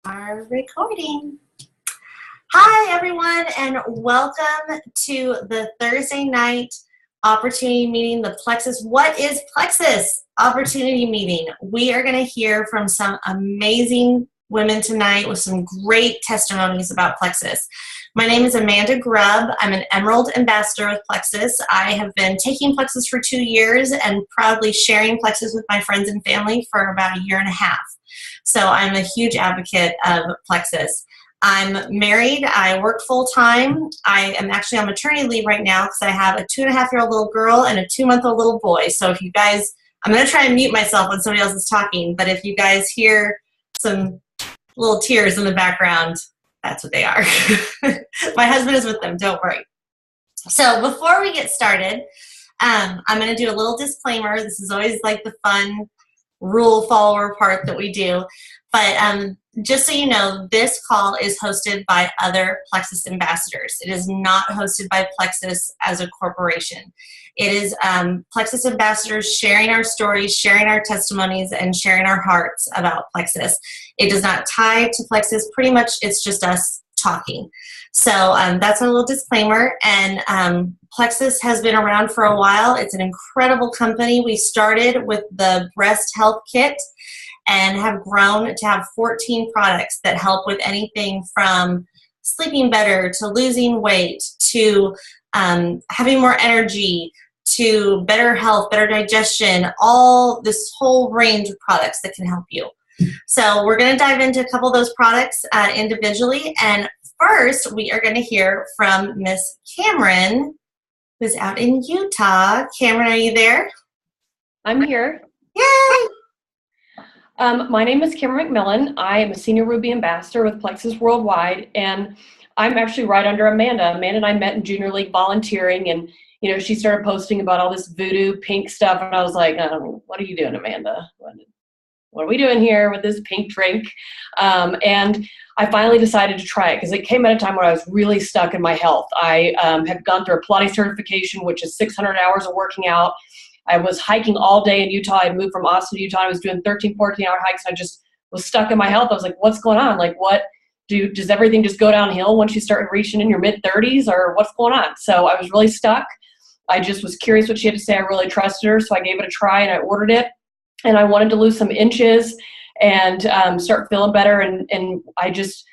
Are recording. Hi everyone, and welcome to the Thursday night opportunity meeting, the Plexus. What is Plexus opportunity meeting? We are going to hear from some amazing women tonight with some great testimonies about Plexus. My name is Amanda Grubb. I'm an Emerald Ambassador with Plexus. I have been taking Plexus for 2 years and proudly sharing Plexus with my friends and family for about 1.5 years. So I'm a huge advocate of Plexus. I'm married. I work full-time. I am actually on maternity leave right now because I have a 2.5-year-old little girl and a 2-month-old little boy. So if you guys, I'm going to try and mute myself when somebody else is talking, but if you guys hear some little tears in the background, that's what they are. My husband is with them, don't worry. So before we get started, I'm going to do a little disclaimer. This is always like the fun rule follower part that we do. But just so you know, this call is hosted by other Plexus ambassadors. It is not hosted by Plexus as a corporation. It is Plexus ambassadors sharing our stories, sharing our testimonies, and sharing our hearts about Plexus. It does not tie to Plexus. Pretty much it's just us talking. So that's a little disclaimer. And Plexus has been around for a while. It's an incredible company. We started with the breast health kit and have grown to have 14 products that help with anything from sleeping better to losing weight to having more energy to better health, better digestion, all this whole range of products that can help you. So we're going to dive into a couple of those products individually. And first, we are going to hear from Miss Cameron, who's out in Utah. Cameron, are you there? I'm here. Yay! My name is Cameron McMillan. I am a Senior Ruby Ambassador with Plexus Worldwide, and I'm actually right under Amanda. Amanda and I met in Junior League volunteering, and you know, she started posting about all this voodoo pink stuff, and I was like, what are you doing, Amanda? What are we doing here with this pink drink? And I finally decided to try it because it came at a time when I was really stuck in my health. I had gone through a Pilates certification, which is 600 hours of working out. I was hiking all day in Utah. I moved from Austin to Utah. I was doing 13, 14-hour hikes. And I just was stuck in my health. I was like, what's going on? Like, does everything just go downhill once you start reaching in your mid-30s, or what's going on? So I was really stuck. I just was curious what she had to say. I really trusted her. So I gave it a try and I ordered it. And I wanted to lose some inches and start feeling better. And I just,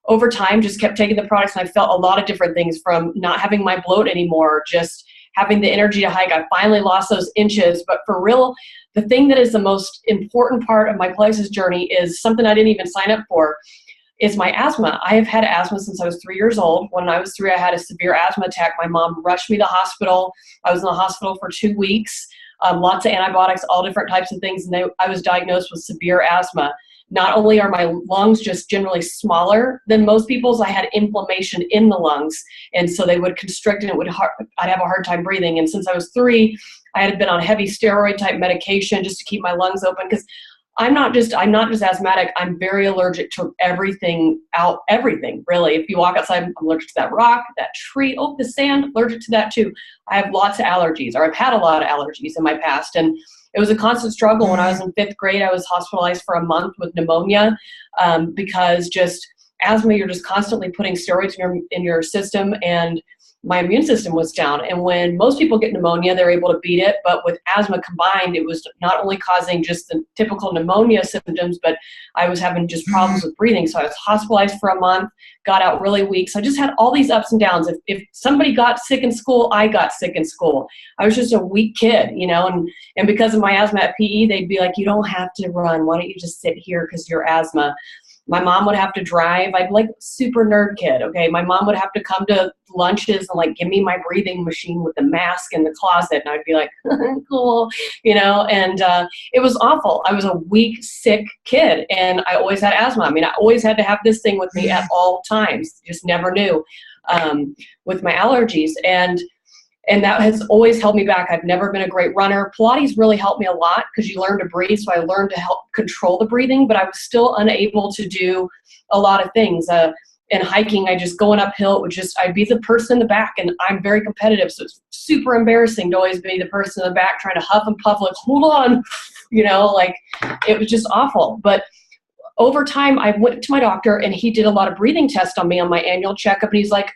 over time, just kept taking the products. And I felt a lot of different things, from not having my bloat anymore, just having the energy to hike. I finally lost those inches. But for real, the thing that is the most important part of my Plexus journey is something I didn't even sign up for, is my asthma. I have had asthma since I was 3 years old. When I was 3, I had a severe asthma attack. My mom rushed me to the hospital. I was in the hospital for 2 weeks. Lots of antibiotics, all different types of things, and I was diagnosed with severe asthma. Not only are my lungs just generally smaller than most people's, I had inflammation in the lungs, and so they would constrict and I'd have a hard time breathing. And since I was 3, I had been on heavy steroid type medication just to keep my lungs open, because I'm not just asthmatic. I'm very allergic to everything really. If you walk outside, I'm allergic to that rock, that tree, the sand, allergic to that too. I have lots of allergies, or I've had a lot of allergies in my past. And it was a constant struggle. When I was in 5th grade, I was hospitalized for a month with pneumonia because just asthma, you're just constantly putting steroids in your system, and my immune system was down. And when most people get pneumonia, they're able to beat it. But with asthma combined, it was not only causing just the typical pneumonia symptoms, but I was having just problems with breathing. So I was hospitalized for a month, got out really weak. So I just had all these ups and downs. If somebody got sick in school, I got sick in school. I was just a weak kid, you know, and because of my asthma at PE, they'd be like, you don't have to run. Why don't you just sit here because you're asthma? My mom would have to drive. I'd like super nerd kid. Okay. My mom would have to come to lunches and like give me my breathing machine with the mask in the closet. And I'd be like, cool, you know, and it was awful. I was a weak, sick kid, and I always had asthma. I mean, I always had to have this thing with me at all times. Just never knew with my allergies. And that has always held me back. I've never been a great runner. Pilates really helped me a lot because you learn to breathe. So I learned to help control the breathing, but I was still unable to do a lot of things. In hiking, going uphill, I'd be the person in the back, and I'm very competitive. So it's super embarrassing to always be the person in the back trying to huff and puff, like, hold on, you know, like it was just awful. But over time, I went to my doctor and he did a lot of breathing tests on me on my annual checkup. And he's like,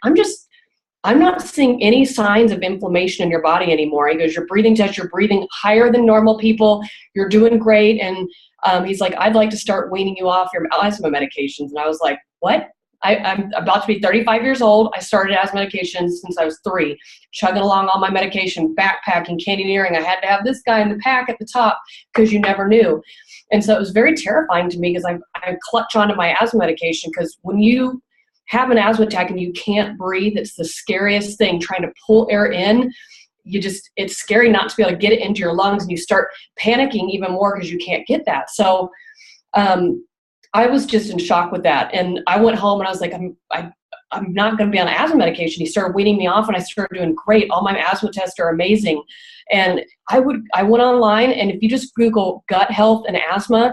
I'm not seeing any signs of inflammation in your body anymore. He goes, your breathing test, you're breathing higher than normal people. You're doing great. And he's like, I'd like to start weaning you off your asthma medications. And I was like, what? I'm about to be 35 years old. I started asthma medications since I was 3, chugging along all my medication, backpacking, canyoneering. I had to have this guy in the pack at the top because you never knew. And so it was very terrifying to me because I clutch onto my asthma medication, because when you have an asthma attack and you can't breathe, it's the scariest thing, trying to pull air in. It's scary not to be able to get it into your lungs, and you start panicking even more because you can't get that. So I was just in shock with that. And I went home and I was like, I'm not going to be on asthma medication. He started weaning me off and I started doing great. All my asthma tests are amazing. And I went online, and if you just Google gut health and asthma,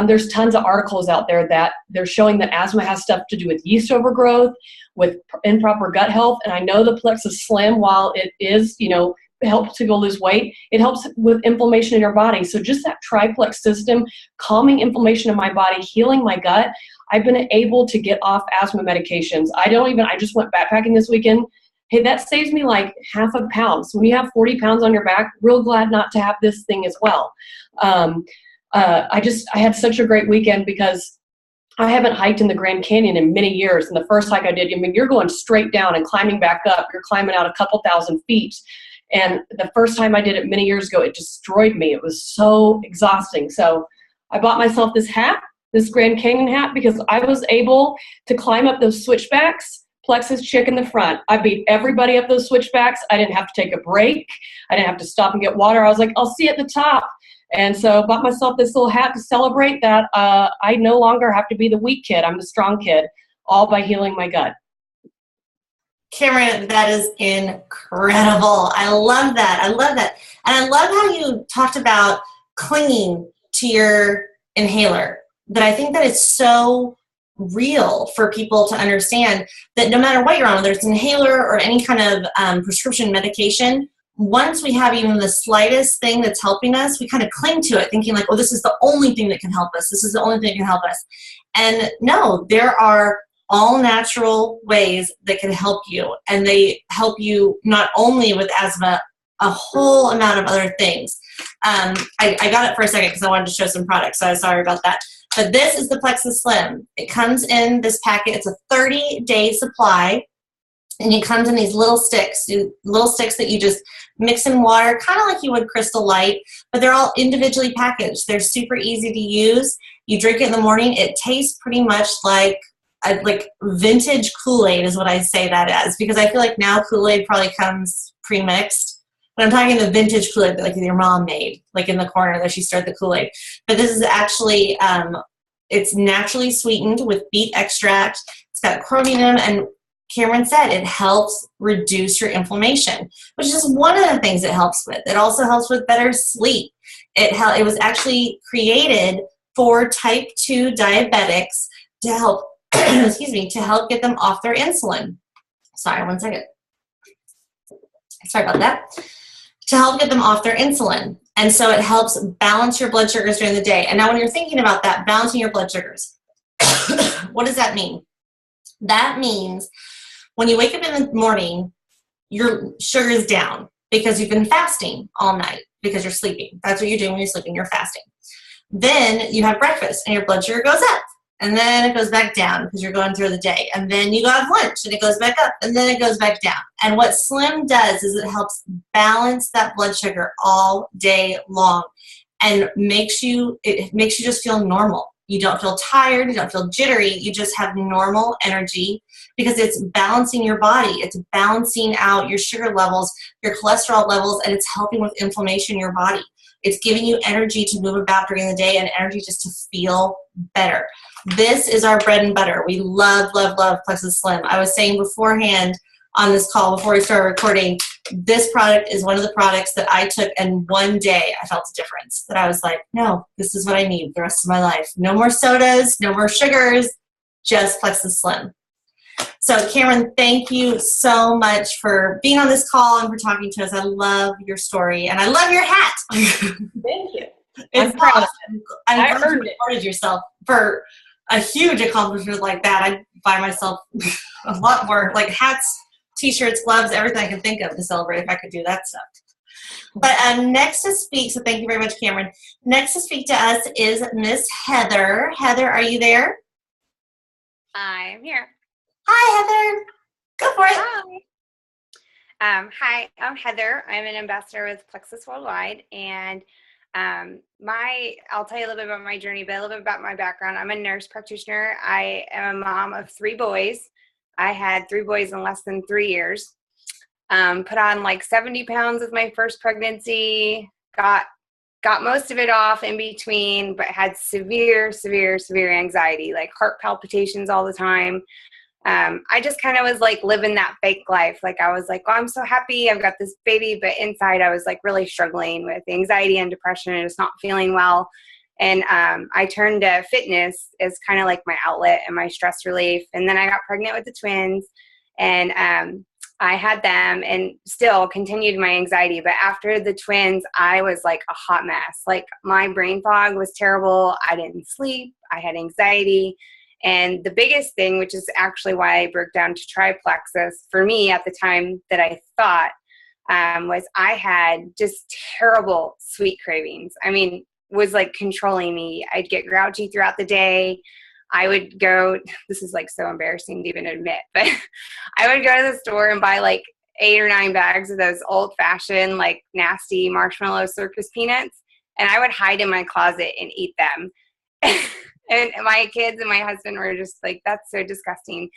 there's tons of articles out there that they're showing that asthma has stuff to do with yeast overgrowth, with improper gut health. And I know the Plexus Slim, while it is, helps people lose weight, it helps with inflammation in your body. So just that triplex system, calming inflammation in my body, healing my gut, I've been able to get off asthma medications. I just went backpacking this weekend. Hey, that saves me like half a pound. So when you have 40 pounds on your back, real glad not to have this thing as well. I had such a great weekend because I haven't hiked in the Grand Canyon in many years. And the first hike I did, you're going straight down and climbing back up. You're climbing out a couple thousand feet. And the first time I did it many years ago, it destroyed me. It was so exhausting. So I bought myself this hat, this Grand Canyon hat, because I was able to climb up those switchbacks, Plexus chick in the front. I beat everybody up those switchbacks. I didn't have to take a break. I didn't have to stop and get water. I was like, I'll see you at the top. And so bought myself this little hat to celebrate that I no longer have to be the weak kid. I'm the strong kid, all by healing my gut. Cameron, that is incredible. I love that. I love that. And I love how you talked about clinging to your inhaler. That I think that it's so real for people to understand that no matter what you're on, whether it's an inhaler or any kind of prescription medication, once we have even the slightest thing that's helping us, we kind of cling to it thinking like, oh, this is the only thing that can help us. This is the only thing that can help us. And no, there are all natural ways that can help you. And they help you not only with asthma, a whole amount of other things. I got it for a second because I wanted to show some products, so I'm sorry about that. But this is the Plexus Slim. It comes in this packet. It's a 30-day supply. And it comes in these little sticks that you just mix in water, kind of like you would Crystal Light, but they're all individually packaged. They're super easy to use. You drink it in the morning. It tastes pretty much like vintage Kool-Aid is what I say that as, because I feel like now Kool-Aid probably comes pre-mixed. But I'm talking the vintage Kool-Aid that like your mom made, like in the corner that she stirred the Kool-Aid. But this is actually, it's naturally sweetened with beet extract. It's got chromium, and Cameron said it helps reduce your inflammation, which is one of the things it helps with. It also helps with better sleep. It was actually created for type 2 diabetics to help, excuse me, to help get them off their insulin. Sorry, one second. Sorry about that. To help get them off their insulin. And so it helps balance your blood sugars during the day. And now when you're thinking about that, balancing your blood sugars, what does that mean? That means when you wake up in the morning, your sugar is down because you've been fasting all night because you're sleeping. That's what you're doing when you're sleeping, you're fasting. Then you have breakfast and your blood sugar goes up. And then it goes back down because you're going through the day. And then you go have lunch and it goes back up and then it goes back down. And what Slim does is it helps balance that blood sugar all day long and makes you just feel normal. You don't feel tired, you don't feel jittery, you just have normal energy because it's balancing your body. It's balancing out your sugar levels, your cholesterol levels, and it's helping with inflammation in your body. It's giving you energy to move about during the day and energy just to feel better. This is our bread and butter. We love, love, love Plexus Slim. I was saying beforehand on this call, before we started recording, this product is one of the products that I took and one day I felt a difference. That I was like, no, this is what I need the rest of my life. No more sodas, no more sugars, just Plexus Slim. So Cameron, thank you so much for being on this call and for talking to us. I love your story and I love your hat. Thank you. I'm proud of it. I'm glad you rewarded yourself for a huge accomplishment like that, I'd buy myself a lot more, like hats, t-shirts, gloves, everything I can think of to celebrate if I could do that stuff. But next to speak, so thank you very much, Cameron. Next to speak to us is Miss Heather. Heather, are you there? I'm here. Hi, Heather. Go for it. Hi, I'm Heather. I'm an ambassador with Plexus Worldwide, and I'll tell you a little bit about my journey, but a little bit about my background. I'm a nurse practitioner. I am a mom of 3 boys. I had 3 boys in less than 3 years. Put on like 70 pounds with my first pregnancy, got most of it off in between, but had severe anxiety, like heart palpitations all the time. I just kind of was like living that fake life. Like I was like, oh, I'm so happy I've got this baby, but inside I was like really struggling with anxiety and depression and just not feeling well. And I turned to fitness as kind of like my outlet and my stress relief. And then I got pregnant with the twins, and I had them and still continued my anxiety. But after the twins, I was like a hot mess. Like my brain fog was terrible. I didn't sleep. I had anxiety. And the biggest thing, which is actually why I broke down to try Plexus for me at the time that I thought, was I had just terrible sweet cravings. I mean, was like controlling me. I'd get grouchy throughout the day. I would go, this is like so embarrassing to even admit, but I would go to the store and buy like 8 or 9 bags of those old fashioned, like nasty marshmallow circus peanuts. And I would hide in my closet and eat them. And my kids and my husband were just like, that's so disgusting.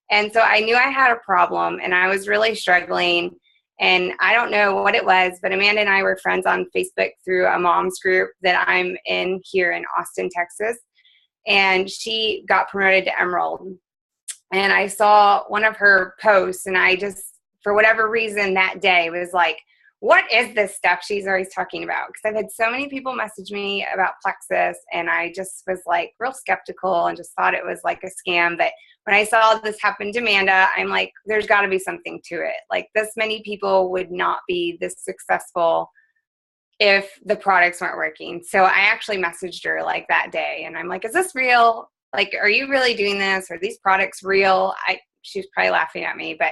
And so I knew I had a problem and I was really struggling. And I don't know what it was, but Amanda and I were friends on Facebook through a mom's group that I'm in here in Austin, Texas. And she got promoted to Emerald. And I saw one of her posts, and I just, for whatever reason that day, was like, what is this stuff she's always talking about? Because I've had so many people message me about Plexus, and I just was like real skeptical and just thought it was like a scam. But when I saw this happen to Amanda, I'm like, there's got to be something to it. Like this many people would not be this successful if the products weren't working. So I actually messaged her like that day, and I'm like, is this real? Like, are you really doing this? Are these products real? She was probably laughing at me, but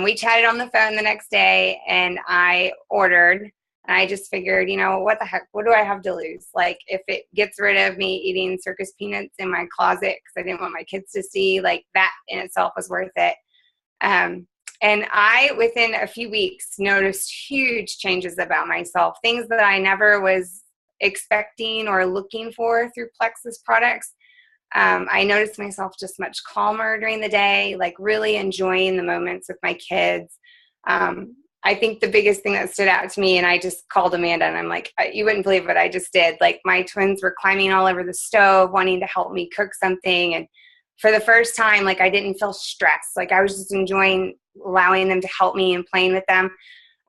we chatted on the phone the next day, and I ordered, and I just figured, you know, what the heck, what do I have to lose? Like if it gets rid of me eating circus peanuts in my closet because I didn't want my kids to see, like that in itself was worth it. And I, within a few weeks, noticed huge changes about myself, things that I never was expecting or looking for through Plexus products. I noticed myself just much calmer during the day, like really enjoying the moments with my kids. I think the biggest thing that stood out to me, and I just called Amanda and I'm like, you wouldn't believe what I just did. Like my twins were climbing all over the stove, wanting to help me cook something. And for the first time, like I didn't feel stressed. Like I was just enjoying allowing them to help me and playing with them.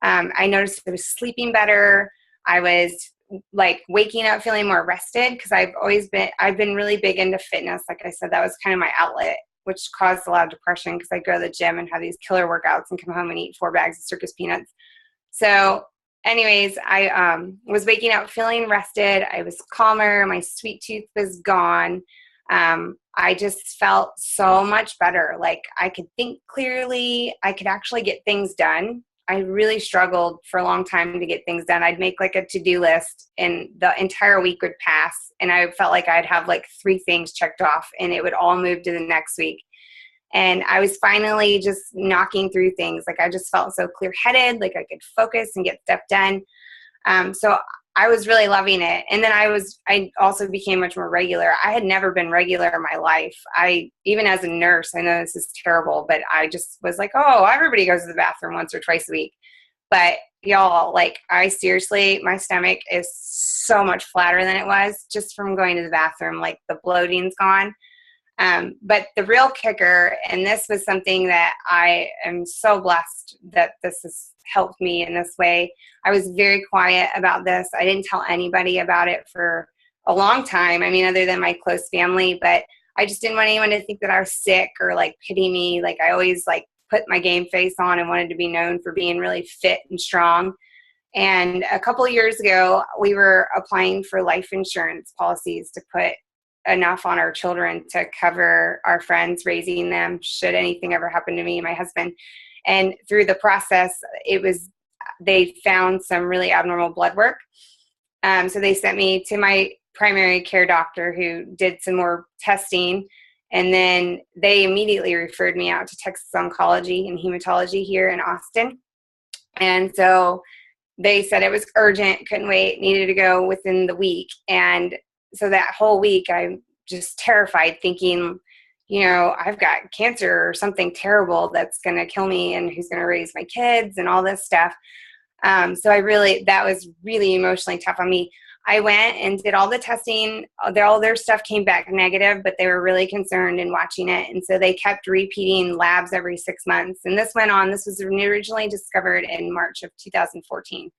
I noticed I was sleeping better. I was like waking up feeling more rested because I've been really big into fitness. Like I said, that was kind of my outlet, which caused a lot of depression because I go to the gym and have these killer workouts and come home and eat 4 bags of circus peanuts. So anyways, I was waking up feeling rested. I was calmer. My sweet tooth was gone. I just felt so much better. Like I could think clearly. I could actually get things done. I really struggled for a long time to get things done. I'd make like a to-do list and the entire week would pass and I felt like I'd have like 3 things checked off and it would all move to the next week. And I was finally just knocking through things. Like I just felt so clear-headed, like I could focus and get stuff done. So I was really loving it. And then I also became much more regular. I had never been regular in my life. Even as a nurse, I know this is terrible, but I just was like, oh, everybody goes to the bathroom once or twice a week. But y'all, like my stomach is so much flatter than it was just from going to the bathroom. Like the bloating's gone. But the real kicker, and this was something that I am so blessed that this has helped me in this way. I was very quiet about this. I didn't tell anybody about it for a long time. I mean, other than my close family, but I just didn't want anyone to think that I was sick or like pity me. Like I always like put my game face on and wanted to be known for being really fit and strong. And a couple of years ago, we were applying for life insurance policies to put enough on our children to cover our friends raising them should anything ever happen to me and my husband. And through the process, they found some really abnormal blood work. So they sent me to my primary care doctor who did some more testing. And then they immediately referred me out to Texas Oncology and Hematology here in Austin. And so they said it was urgent, couldn't wait, needed to go within the week. And so that whole week, I'm just terrified thinking, I've got cancer or something terrible that's going to kill me and who's going to raise my kids and all this stuff. So that was really emotionally tough on me. I went and did all the testing. All their stuff came back negative, but they were really concerned in watching it. And so they kept repeating labs every 6 months. And this went on. This was originally discovered in March of 2014.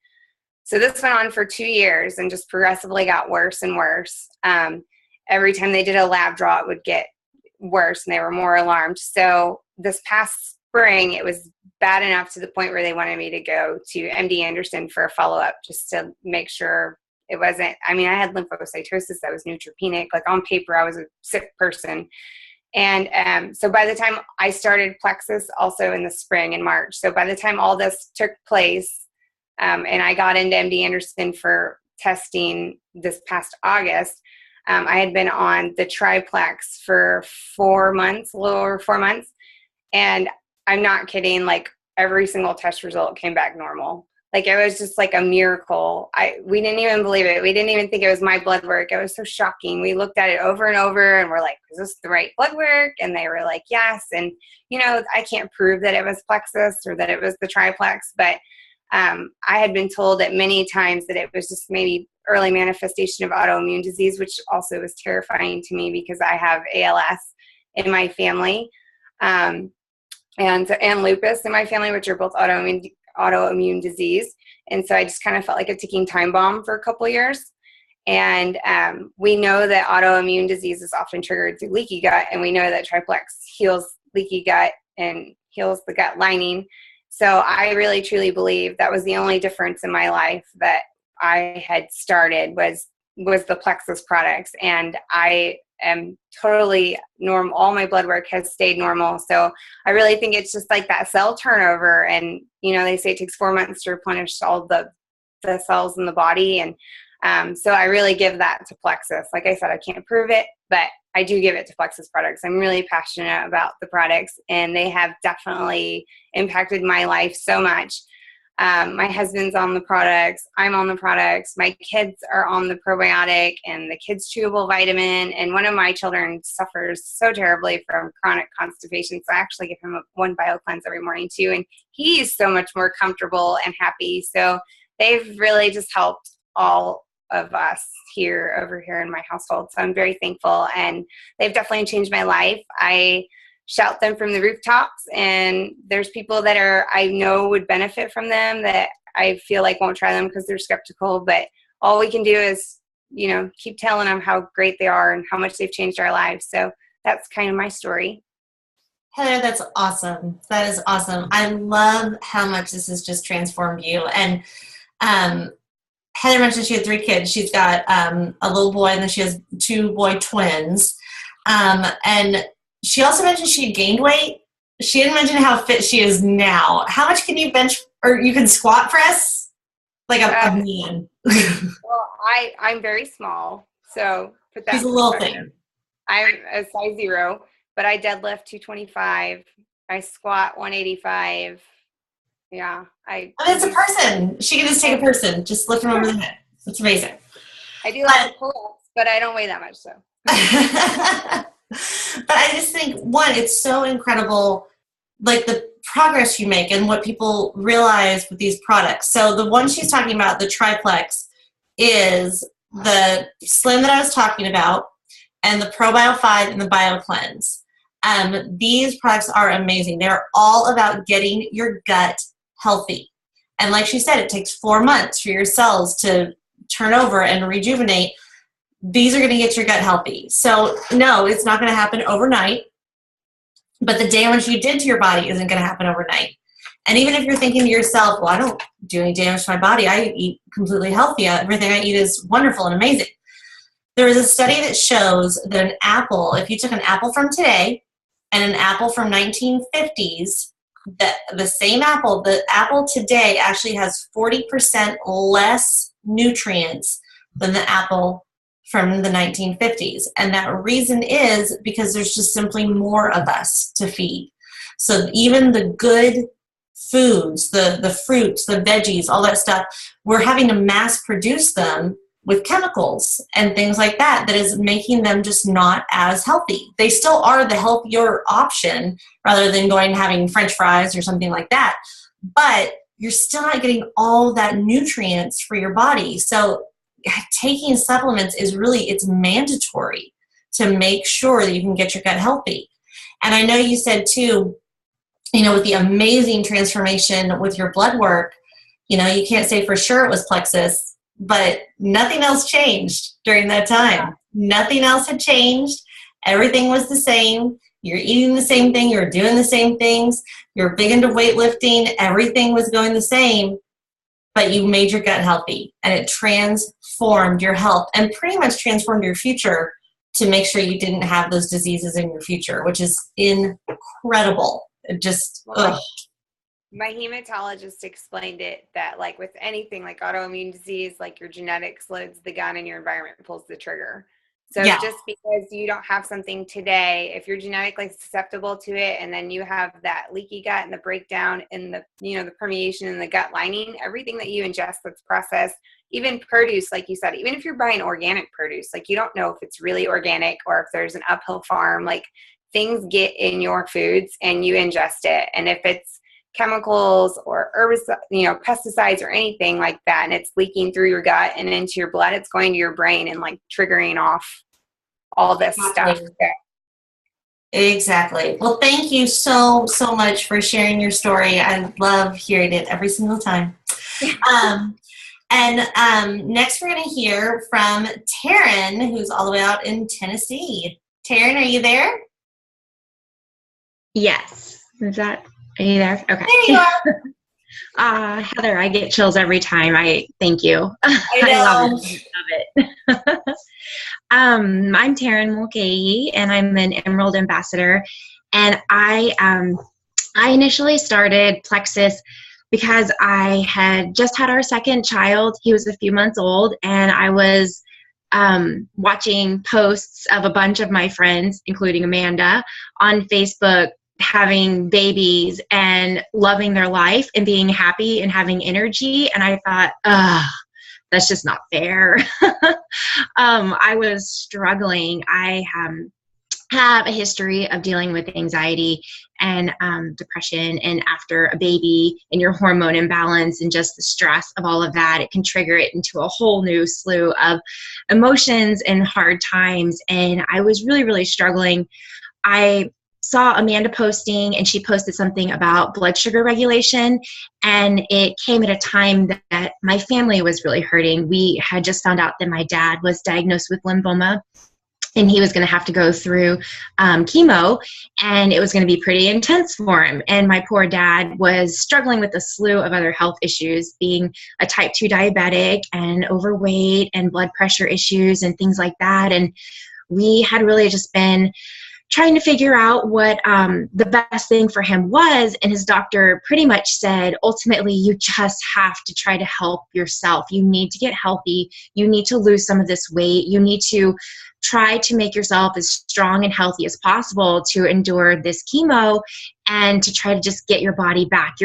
So this went on for 2 years and just progressively got worse and worse. Every time they did a lab draw, it would get worse and they were more alarmed. So this past spring, it was bad enough to the point where they wanted me to go to MD Anderson for a follow-up just to make sure it wasn't, I had lymphocytosis that was neutropenic. Like on paper, I was a sick person. And so by the time I started Plexus also in the spring in March, so by the time all this took place and I got into MD Anderson for testing this past August, I had been on the triplex for 4 months, a little over 4 months. And I'm not kidding, like every single test result came back normal. Like it was just like a miracle. We didn't even believe it. We didn't even think it was my blood work. It was so shocking. We looked at it over and over and we're like, is this the right blood work? And they were like, yes. And, I can't prove that it was Plexus or that it was the triplex, but I had been told at many times that it was just maybe early manifestation of autoimmune disease, which also was terrifying to me because I have ALS in my family and lupus in my family, which are both autoimmune disease. And so I just kind of felt like a ticking time bomb for a couple of years. And we know that autoimmune disease is often triggered through leaky gut. And we know that triplex heals leaky gut and heals the gut lining. So I really, truly believe that was the only difference in my life that I had started was the Plexus products. And I am totally normal. All my blood work has stayed normal. So I really think it's just like that cell turnover. And, they say it takes 4 months to replenish all the cells in the body. And so I really give that to Plexus. Like I said, I can't prove it, but I do give it to Plexus products. I'm really passionate about the products and they have definitely impacted my life so much. My husband's on the products. I'm on the products. My kids are on the probiotic and the kids' chewable vitamin. And one of my children suffers so terribly from chronic constipation. So I actually give him one bio cleanse every morning too. And he's so much more comfortable and happy. So they've really just helped all of us over here in my household. So I'm very thankful and they've definitely changed my life. I shout them from the rooftops and there's people that I know would benefit from them that I feel like won't try them because they're skeptical, but all we can do is, keep telling them how great they are and how much they've changed our lives. So that's kind of my story. Heather, that's awesome. That is awesome. I love how much this has just transformed you. And Heather mentioned she had 3 kids. She's got a little boy and then she has 2 boy twins. And she also mentioned she had gained weight. She didn't mention how fit she is now. How much can you bench or you can squat press? Like a man. Well, I'm very small. So put that. She's a little thing. I'm a size 0, but I deadlift 225. I squat 185. Yeah. It's a person. She can just take a person. Just lift them over the head. It's amazing. I do like pull-ups, but I don't weigh that much, so. But I just think, one, it's so incredible, like the progress you make and what people realize with these products. So the one she's talking about, the triplex, is the Slim that I was talking about, and the ProBio 5 and the BioCleanse. These products are amazing. They're all about getting your gut healthy. And like she said, it takes 4 months for your cells to turn over and rejuvenate. These are going to get your gut healthy. So no, it's not going to happen overnight, but the damage you did to your body isn't going to happen overnight. And even if you're thinking to yourself, well, I don't do any damage to my body. I eat completely healthy. Everything I eat is wonderful and amazing. There is a study that shows that an apple, if you took an apple from today and an apple from 1950s, the same apple, the apple today actually has 40% less nutrients than the apple from the 1950s. And that reason is because there's just simply more of us to feed. So even the good foods, the fruits, the veggies, all that stuff, we're having to mass produce them with chemicals and things like that, that is making them just not as healthy. They still are the healthier option rather than going and having French fries or something like that. But you're still not getting all that nutrients for your body. So taking supplements is really, it's mandatory to make sure that you can get your gut healthy. And I know you said too, with the amazing transformation with your blood work, you can't say for sure it was Plexus, but nothing else changed during that time. Nothing else had changed. Everything was the same. You're eating the same thing. You're doing the same things. You're big into weightlifting. Everything was going the same, but you made your gut healthy, and it transformed your health and pretty much transformed your future to make sure you didn't have those diseases in your future, which is incredible. It just, ugh. My hematologist explained it that like with anything like autoimmune disease, like your genetics loads the gun and your environment pulls the trigger. So just because you don't have something today, if you're genetically susceptible to it, and then you have that leaky gut and the breakdown in the, the permeation in the gut lining, everything that you ingest that's processed, even produce, like you said, even if you're buying organic produce, like you don't know if it's really organic or if there's an uphill farm, like things get in your foods and you ingest it. And if it's chemicals or herbicides, pesticides or anything like that, and it's leaking through your gut and into your blood, it's going to your brain and like triggering off all this stuff. Exactly. Well, thank you so much for sharing your story. I love hearing it every single time. Next we're going to hear from Taryn, who's all the way out in Tennessee. Taryn, are you there? Yes. Are you there? Okay. There you are. Heather, I get chills every time. Thank you. I know. I love it. I'm Taryn Mulcahy, and I'm an Emerald Ambassador. And I initially started Plexus because I had just had our second child. He was a few months old, and I was watching posts of a bunch of my friends, including Amanda, on Facebook, having babies and loving their life and being happy and having energy. And I thought, that's just not fair. I was struggling. I have a history of dealing with anxiety and depression. And after a baby and your hormone imbalance and just the stress of all of that, it can trigger it into a whole new slew of emotions and hard times. And I was really, really struggling. I saw Amanda posting, and she posted something about blood sugar regulation, and it came at a time that my family was really hurting. We had just found out that my dad was diagnosed with lymphoma, and he was going to have to go through chemo, and it was going to be pretty intense for him. And my poor dad was struggling with a slew of other health issues, being a type 2 diabetic and overweight and blood pressure issues and things like that. And we had really just been trying to figure out what the best thing for him was. And his doctor pretty much said, ultimately, you just have to try to help yourself. You need to get healthy. You need to lose some of this weight. You need to try to make yourself as strong and healthy as possible to endure this chemo and to try to just get your body back.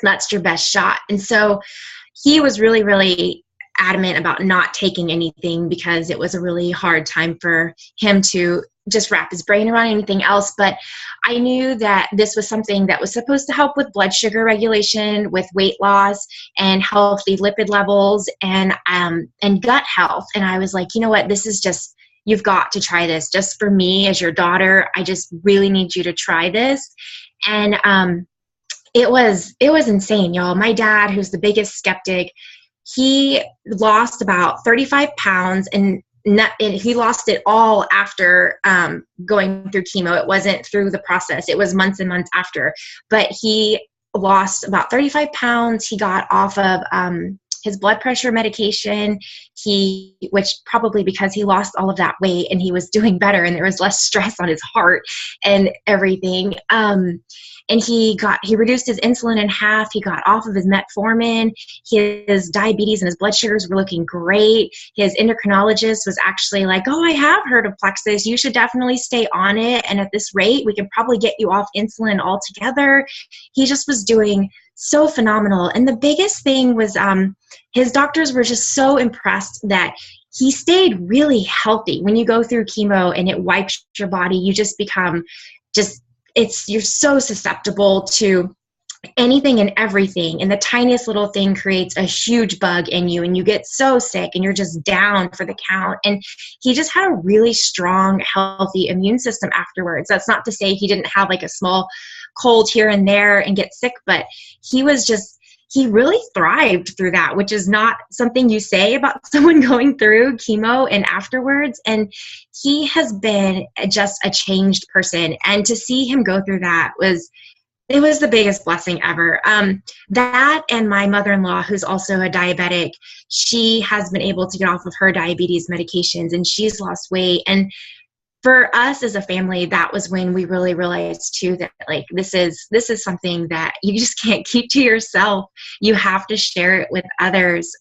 That's your best shot. And so he was really, really adamant about not taking anything because it was a really hard time for him to just wrap his brain around anything else. But I knew that this was something that was supposed to help with blood sugar regulation, with weight loss and healthy lipid levels and gut health. And I was like, you know what, this is just, you've got to try this. Just for me as your daughter, I just really need you to try this. And it was insane, y'all. My dad, who's the biggest skeptic, he lost about 35 pounds and he lost it all after going through chemo. It wasn't through the process. It was months and months after. But he lost about 35 pounds. He got off of his blood pressure medication, which probably because he lost all of that weight and he was doing better and there was less stress on his heart and everything. And he reduced his insulin in half. He got off of his metformin. His diabetes and his blood sugars were looking great. His endocrinologist was actually like, oh, I have heard of Plexus. You should definitely stay on it. And at this rate, we can probably get you off insulin altogether. He just was doing so phenomenal. And the biggest thing was his doctors were just so impressed that he stayed really healthy. When you go through chemo and it wipes your body, you just become you're so susceptible to anything and everything. And the tiniest little thing creates a huge bug in you and you get so sick and you're just down for the count. And he just had a really strong, healthy immune system afterwards. That's not to say he didn't have like a small cold here and there and get sick, but he really thrived through that, which is not something you say about someone going through chemo and afterwards. And he has been just a changed person. And to see him go through that was the biggest blessing ever. That and my mother-in-law, who's also a diabetic, she has been able to get off of her diabetes medications and she's lost weight. And for us as a family, that was when we really realized too that like this is something that you just can't keep to yourself. You have to share it with others.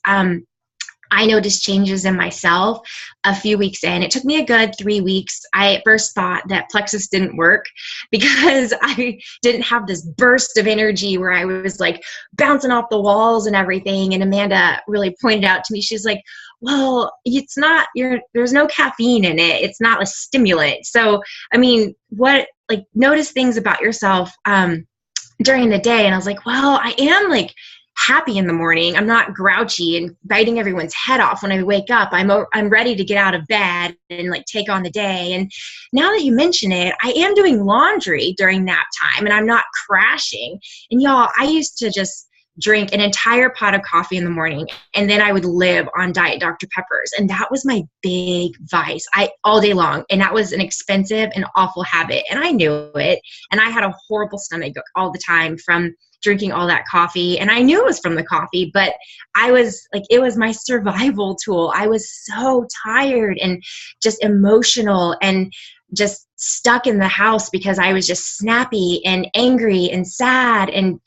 I noticed changes in myself a few weeks in. It took me a good 3 weeks. I at first thought that Plexus didn't work because I didn't have this burst of energy where I was like bouncing off the walls and everything. And Amanda really pointed out to me, she's like, well, it's not, there's no caffeine in it. It's not a stimulant. So, I mean, notice things about yourself during the day. And I was like, well, I am like happy in the morning. I'm not grouchy and biting everyone's head off when I wake up. I'm ready to get out of bed and like take on the day. And now that you mention it, I am doing laundry during nap time and I'm not crashing. And y'all, I used to just drink an entire pot of coffee in the morning and then I would live on Diet Dr. Peppers. And that was my big vice all day long. And that was an expensive and awful habit. And I knew it. And I had a horrible stomach all the time from drinking all that coffee. And I knew it was from the coffee, but I was like, it was my survival tool. I was so tired and just emotional and just stuck in the house because I was just snappy and angry and sad and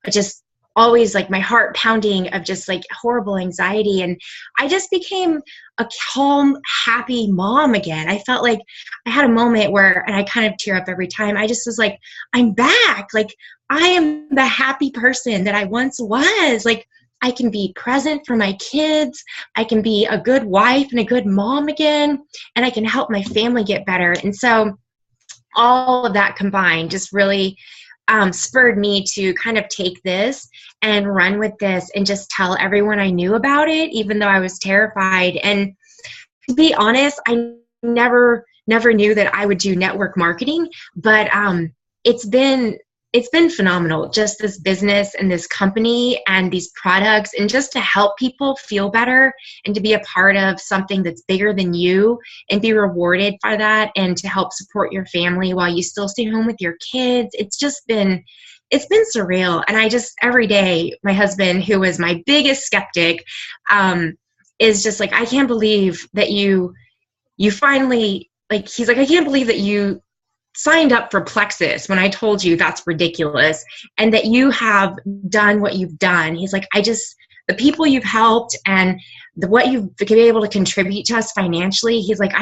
just always like my heart pounding of just like horrible anxiety. And I just became a calm, happy mom again. I felt like I had a moment where, and I kind of tear up every time, I just was like, I'm back. Like I am the happy person that I once was. Like I can be present for my kids. I can be a good wife and a good mom again. And I can help my family get better. And so all of that combined just really spurred me to kind of take this and run with this and just tell everyone I knew about it, even though I was terrified. And to be honest, I never knew that I would do network marketing, but it's been phenomenal, just this business and this company and these products, and just to help people feel better and to be a part of something that's bigger than you and be rewarded for that, and to help support your family while you still stay home with your kids. It's been surreal. And I just, every day, my husband, who was my biggest skeptic, is just like, I can't believe that you finally, like, he's like, I can't believe that you signed up for Plexus when I told you that's ridiculous, and that you have done what you've done. He's like, the people you've helped and what you've been able to contribute to us financially, he's like,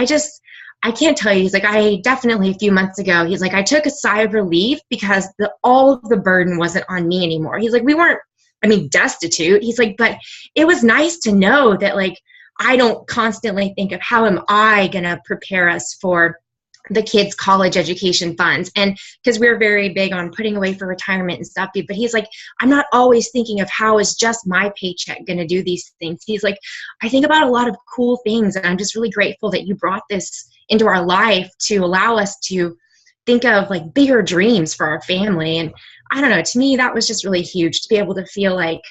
I can't tell you. He's like, I definitely, a few months ago, he's like, I took a sigh of relief because all of the burden wasn't on me anymore. He's like, we weren't, destitute. He's like, but it was nice to know that, like, I don't constantly think of how am I going to prepare us for the kids' college education funds. And because we're very big on putting away for retirement and stuff, but he's like, I'm not always thinking of how is just my paycheck going to do these things. He's like, I think about a lot of cool things, and I'm just really grateful that you brought this into our life to allow us to think of like bigger dreams for our family. And I don't know, to me, that was just really huge to be able to feel like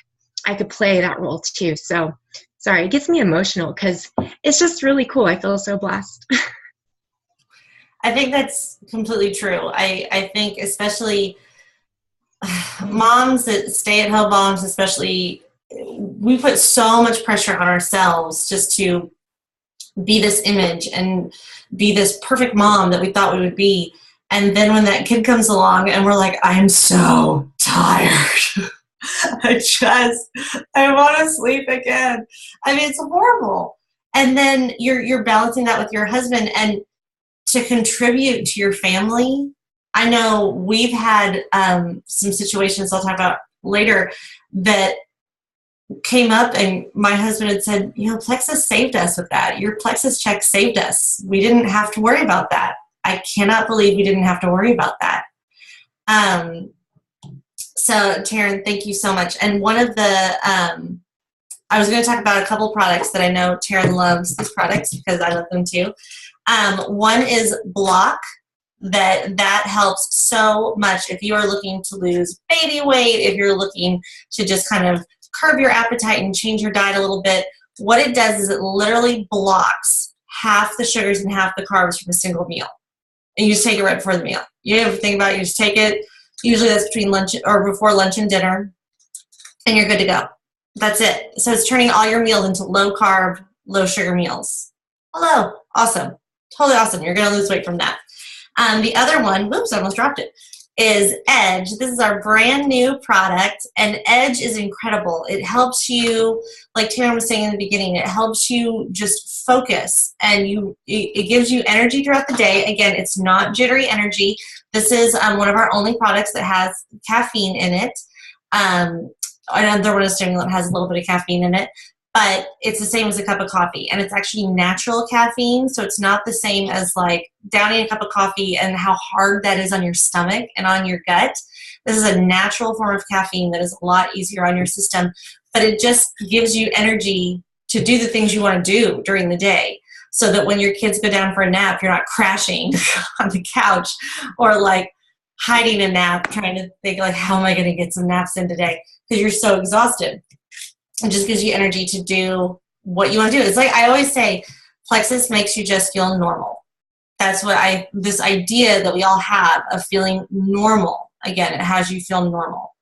I could play that role too. So sorry, it gets me emotional because it's just really cool. I feel so blessed. I think that's completely true. I think especially moms, that stay-at-home moms, especially we put so much pressure on ourselves just to be this image and be this perfect mom that we thought we would be. And then when that kid comes along and we're like, I'm so tired. I want to sleep again. I mean, it's horrible. And then you're balancing that with your husband, and to contribute to your family. I know we've had some situations I'll talk about later that came up, and my husband had said, Plexus saved us with that. Your Plexus check saved us. We didn't have to worry about that. I cannot believe we didn't have to worry about that. So Taryn, thank you so much. And one of the, I was going to talk about a couple products that I know Taryn loves these products because I love them too. One is Block. That helps so much if you are looking to lose baby weight, if you're looking to just kind of curb your appetite and change your diet a little bit. What it does is it literally blocks half the sugars and half the carbs from a single meal. And you just take it right before the meal. You don't have to think about it. You just take it. Usually that's between lunch or before lunch and dinner, and you're good to go. That's it. So it's turning all your meals into low carb, low sugar meals. Hello. Awesome. Totally awesome. You're going to lose weight from that. The other one, whoops, I almost dropped it, is Edge. This is our brand new product, and Edge is incredible. It helps you, like Taryn was saying in the beginning, it helps you just focus, and it gives you energy throughout the day. Again, it's not jittery energy. This is one of our only products that has caffeine in it. Another one is stimulant, has a little bit of caffeine in it. But it's the same as a cup of coffee, and it's actually natural caffeine, so it's not the same as like downing a cup of coffee and how hard that is on your stomach and on your gut. This is a natural form of caffeine that is a lot easier on your system, but it just gives you energy to do the things you want to do during the day, so that when your kids go down for a nap, you're not crashing on the couch or like hiding a nap, trying to think like, how am I going to get some naps in today? Because you're so exhausted. It just gives you energy to do what you want to do. It's like I always say, Plexus makes you just feel normal. That's what this idea that we all have of feeling normal. Again, it has you feel normal.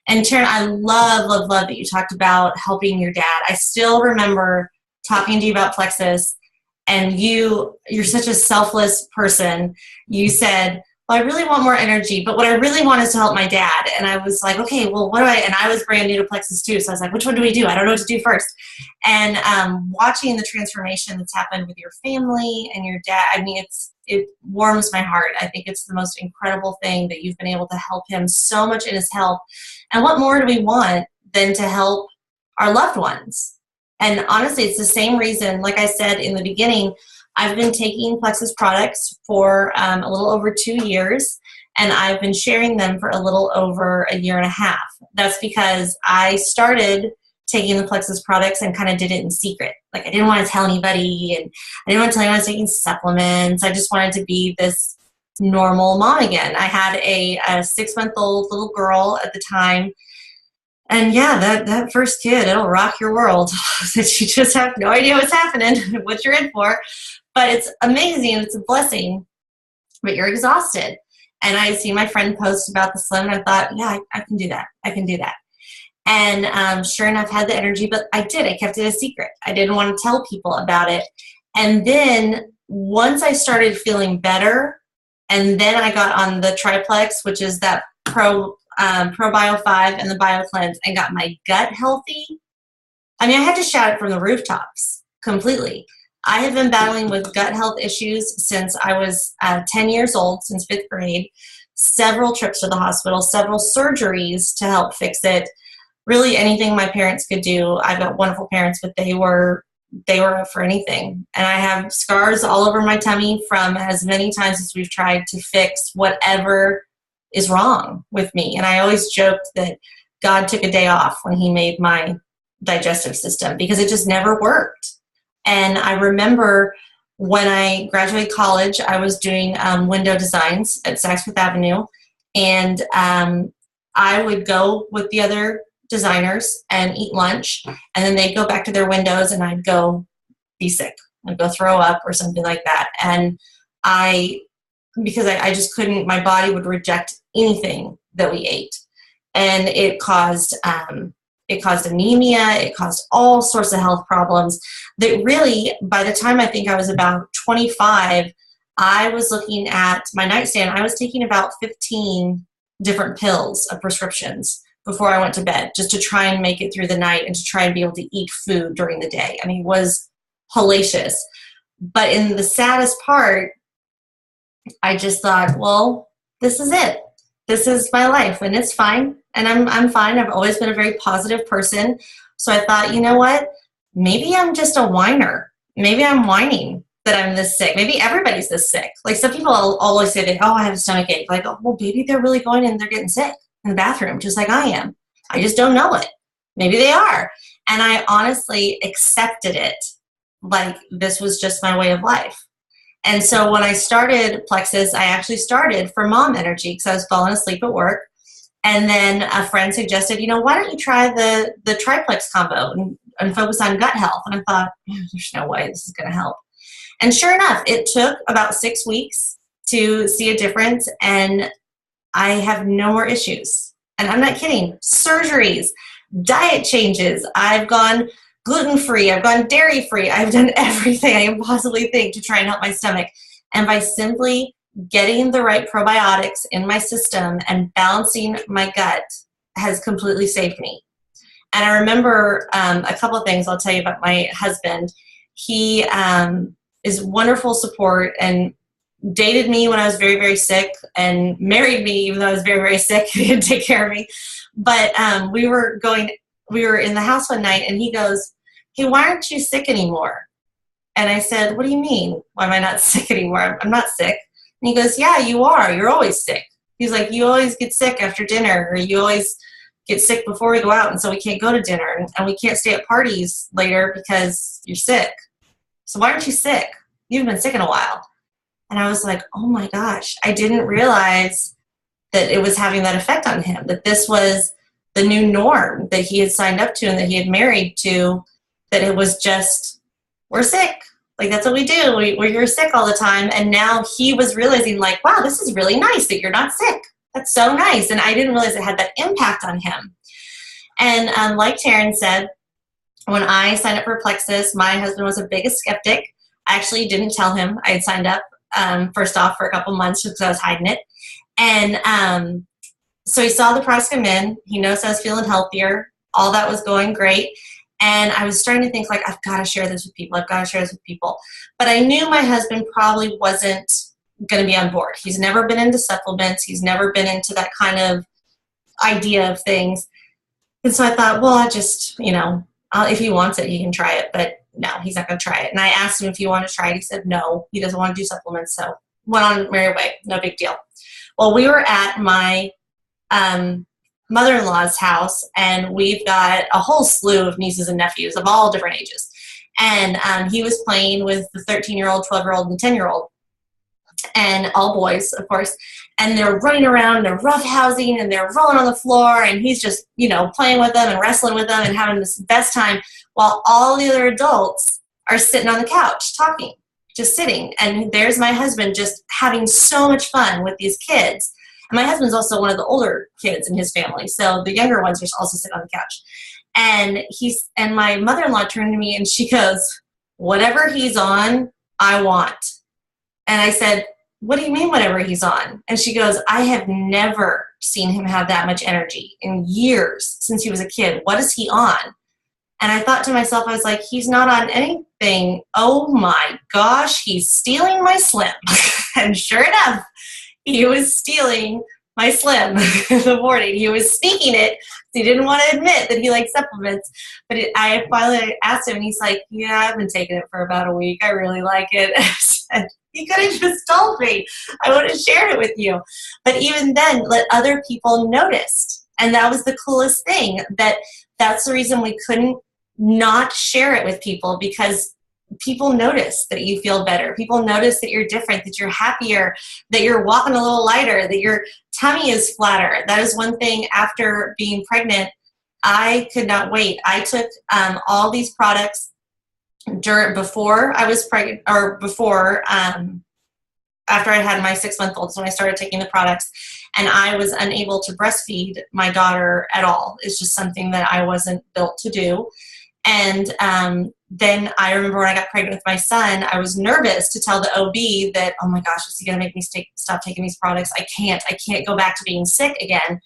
And Taryn, I love, love, love that you talked about helping your dad. I still remember talking to you about Plexus, and you're such a selfless person. You said, well, I really want more energy, but what I really want is to help my dad. And I was like, okay, well, what do and I was brand new to Plexus too. So I was like, which one do we do? I don't know what to do first. And watching the transformation that's happened with your family and your dad, I mean, it warms my heart. I think it's the most incredible thing that you've been able to help him so much in his health. And what more do we want than to help our loved ones? And honestly, it's the same reason, like I said in the beginning, I've been taking Plexus products for a little over 2 years, and I've been sharing them for a little over a year and a half. That's because I started taking the Plexus products and kind of did it in secret. Like I didn't want to tell anybody, and I didn't want to tell anyone I was taking supplements. I just wanted to be this normal mom again. I had a 6-month-old little girl at the time. And yeah, that first kid, it'll rock your world. You just have no idea what's happening, what you're in for. But it's amazing. It's a blessing. But you're exhausted. And I see my friend post about the Slim, and I thought, yeah, I can do that. I can do that. And sure enough, had the energy, but I did. I kept it a secret. I didn't want to tell people about it. And then once I started feeling better, and then I got on the Triplex, which is that Pro Bio 5 and the Bio Cleanse, and got my gut healthy. I mean, I had to shout it from the rooftops completely. I have been battling with gut health issues since I was 10 years old, since 5th grade. Several trips to the hospital, several surgeries to help fix it. Really anything my parents could do. I've got wonderful parents, but they were up for anything. And I have scars all over my tummy from as many times as we've tried to fix whatever is wrong with me. And I always joked that God took a day off when he made my digestive system because it just never worked. And I remember when I graduated college, I was doing window designs at Saks Fifth Avenue. And I would go with the other designers and eat lunch. And then they'd go back to their windows and I'd go be sick. I'd go throw up or something like that. And because I just couldn't, my body would reject anything that we ate. And it caused It caused anemia. It caused all sorts of health problems that really, by the time I think I was about 25, I was looking at my nightstand. I was taking about 15 different pills of prescriptions before I went to bed, just to try and make it through the night and to try and be able to eat food during the day. I mean, it was hellacious. But in the saddest part, I just thought, well, this is it. This is my life, and it's fine. And I'm fine. I've always been a very positive person. So I thought, you know what? Maybe I'm just a whiner. Maybe I'm whining that I'm this sick. Maybe everybody's this sick. Like, some people always say, oh, I have a stomach ache. Like, oh, well, maybe they're really going and they're getting sick in the bathroom, just like I am. I just don't know it. Maybe they are. And I honestly accepted it like this was just my way of life. And so when I started Plexus, I actually started for mom energy because I was falling asleep at work. And then a friend suggested, why don't you try the triplex combo and focus on gut health? And I thought, there's no way this is going to help. And sure enough, it took about 6 weeks to see a difference, and I have no more issues. And I'm not kidding. Surgeries, diet changes. I've gone gluten-free. I've gone dairy-free. I've done everything I can possibly think to try and help my stomach. And by simply getting the right probiotics in my system and balancing my gut has completely saved me. And I remember a couple of things I'll tell you about my husband. He is wonderful support and dated me when I was very, very sick and married me even though I was very, very sick. He didn't take care of me. But we were in the house one night, and he goes, hey, why aren't you sick anymore? And I said, what do you mean? Why am I not sick anymore? I'm not sick. And he goes, yeah, you are. You're always sick. He's like, you always get sick after dinner, or you always get sick before we go out, and so we can't go to dinner, and we can't stay at parties later because you're sick. So why aren't you sick? You haven't been sick in a while. And I was like, oh my gosh, I didn't realize that it was having that effect on him, that this was the new norm that he had signed up to and that he had married to, that it was just, we're sick. Like, that's what we do. We're sick all the time. And now he was realizing, like, wow, this is really nice that you're not sick. That's so nice. And I didn't realize it had that impact on him. And like Taryn said, when I signed up for Plexus, my husband was the biggest skeptic. I actually didn't tell him I had signed up, first off, for a couple months because I was hiding it. And so he saw the products come in. He noticed I was feeling healthier. All that was going great. And I was starting to think, like, I've got to share this with people. I've got to share this with people. But I knew my husband probably wasn't going to be on board. He's never been into supplements. He's never been into that kind of idea of things. And so I thought, well, I just, if he wants it, he can try it. But no, he's not going to try it. And I asked him if he wanted to try it. He said no, he doesn't want to do supplements. So went on merry way. No big deal. Well, we were at my mother-in-law's house, and we've got a whole slew of nieces and nephews of all different ages. And he was playing with the 13-year-old, 12-year-old, and 10-year-old, and all boys, of course. And they're running around, and they're roughhousing, and they're rolling on the floor, and he's just, playing with them and wrestling with them and having this best time, while all the other adults are sitting on the couch talking, just sitting. And there's my husband just having so much fun with these kids. And my husband's also one of the older kids in his family, so the younger ones are also sitting on the couch. And my mother-in-law turned to me and she goes, whatever he's on, I want. And I said, what do you mean whatever he's on? And she goes, I have never seen him have that much energy in years since he was a kid. What is he on? And I thought to myself, I was like, he's not on anything. Oh my gosh, he's stealing my Slim. And sure enough, he was stealing my Slim in the morning. He was sneaking it. He didn't want to admit that he liked supplements. But I finally asked him, and he's like, yeah, I've been taking it for about a week. I really like it. I said, you could have just told me. I would have shared it with you. But even then, let other people notice. And that was the coolest thing. That's the reason we couldn't not share it with people, because people notice that you feel better. People notice that you're different, that you're happier, that you're walking a little lighter, that your tummy is flatter. That is one thing after being pregnant. I could not wait. I took all these products before I was pregnant, or before after I had my 6-month-old, so when I started taking the products. and I was unable to breastfeed my daughter at all. It's just something that I wasn't built to do. And then I remember when I got pregnant with my son, I was nervous to tell the OB that, oh my gosh, is he going to make me stop taking these products? I can't go back to being sick again.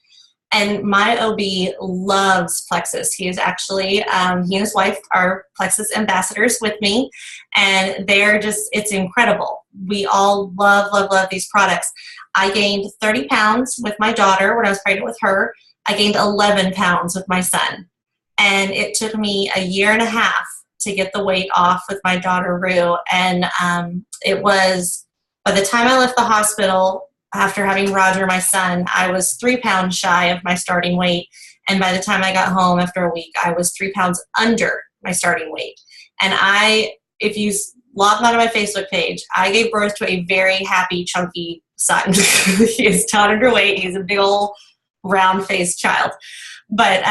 And my OB loves Plexus. He is actually, he and his wife are Plexus ambassadors with me, and they're just, it's incredible. We all love, love, love these products. I gained 30 pounds with my daughter when I was pregnant with her. I gained 11 pounds with my son. And it took me a year and a half to get the weight off with my daughter, Rue. And it was, by the time I left the hospital, after having Roger, my son, I was 3 pounds shy of my starting weight. And by the time I got home after a week, I was 3 pounds under my starting weight. And if you log on to my Facebook page, I gave birth to a very happy, chunky son. He is not underweight. He's a big old round-faced child. But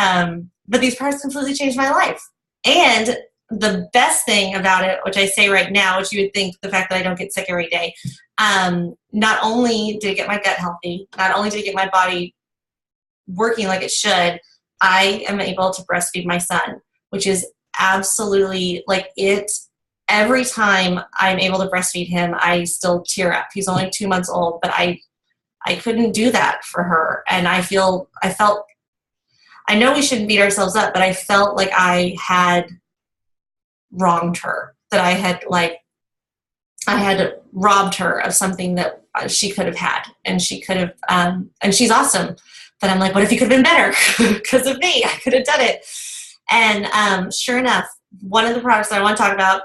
these products completely changed my life. And the best thing about it, which I say right now, which you would think the fact that I don't get sick every day, not only did it get my gut healthy, not only did it get my body working like it should, I am able to breastfeed my son, which is absolutely like it. Every time I'm able to breastfeed him, I still tear up. He's only 2 months old, but I couldn't do that for her. And I felt, I know we shouldn't beat ourselves up, but I felt like I had wronged her, that I had robbed her of something that she could have had, and she could have, and she's awesome. But I'm like, what if you could have been better? Because of me, I could have done it. And sure enough, one of the products that I want to talk about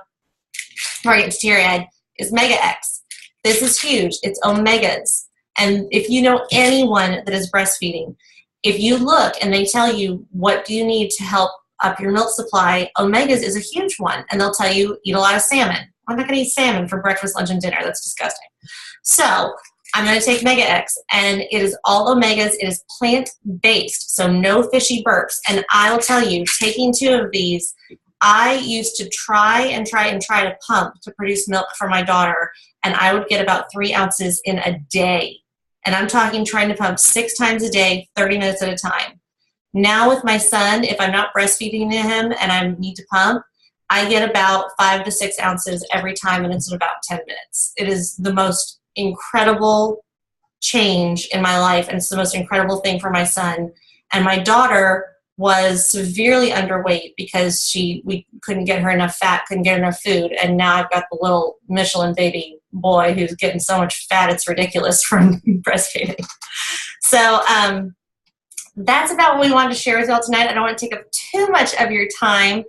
before I get to teary-eyed is Mega X. This is huge. It's omegas. And if you know anyone that is breastfeeding, if you look and they tell you what do you need to help up your milk supply, omegas is a huge one. And they'll tell you eat a lot of salmon. I'm not going to eat salmon for breakfast, lunch, and dinner. That's disgusting. So I'm going to take Mega X, and it is all omegas. It is plant-based, so no fishy burps. And I'll tell you, taking 2 of these, I used to try to pump to produce milk for my daughter, and I would get about 3 ounces in a day. And I'm talking trying to pump 6 times a day, 30 minutes at a time. Now with my son, if I'm not breastfeeding him and I need to pump, I get about 5 to 6 ounces every time, and it's in about 10 minutes. It is the most incredible change in my life, and it's the most incredible thing for my son. And my daughter was severely underweight because we couldn't get her enough fat, couldn't get enough food, and now I've got the little Michelin baby boy who's getting so much fat it's ridiculous from breastfeeding. So that's about what we wanted to share with y'all tonight. I don't want to take up too much of your time,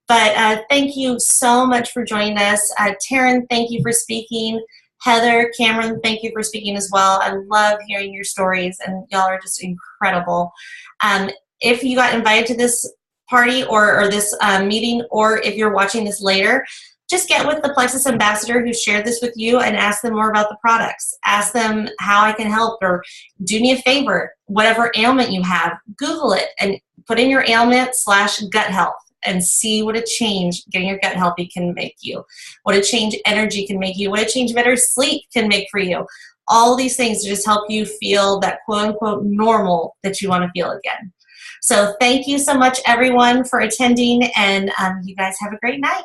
but thank you so much for joining us. Taryn, thank you for speaking. Heather, Cameron, thank you for speaking as well. I love hearing your stories, and y'all are just incredible. If you got invited to this party or this meeting, or if you're watching this later, just get with the Plexus ambassador who shared this with you and ask them more about the products. Ask them how I can help, or do me a favor, whatever ailment you have, Google it and put in your ailment / gut health and see what a change getting your gut healthy can make you, what a change energy can make you, what a change better sleep can make for you. All these things to just help you feel that quote-unquote normal that you want to feel again. So thank you so much, everyone, for attending, and you guys have a great night.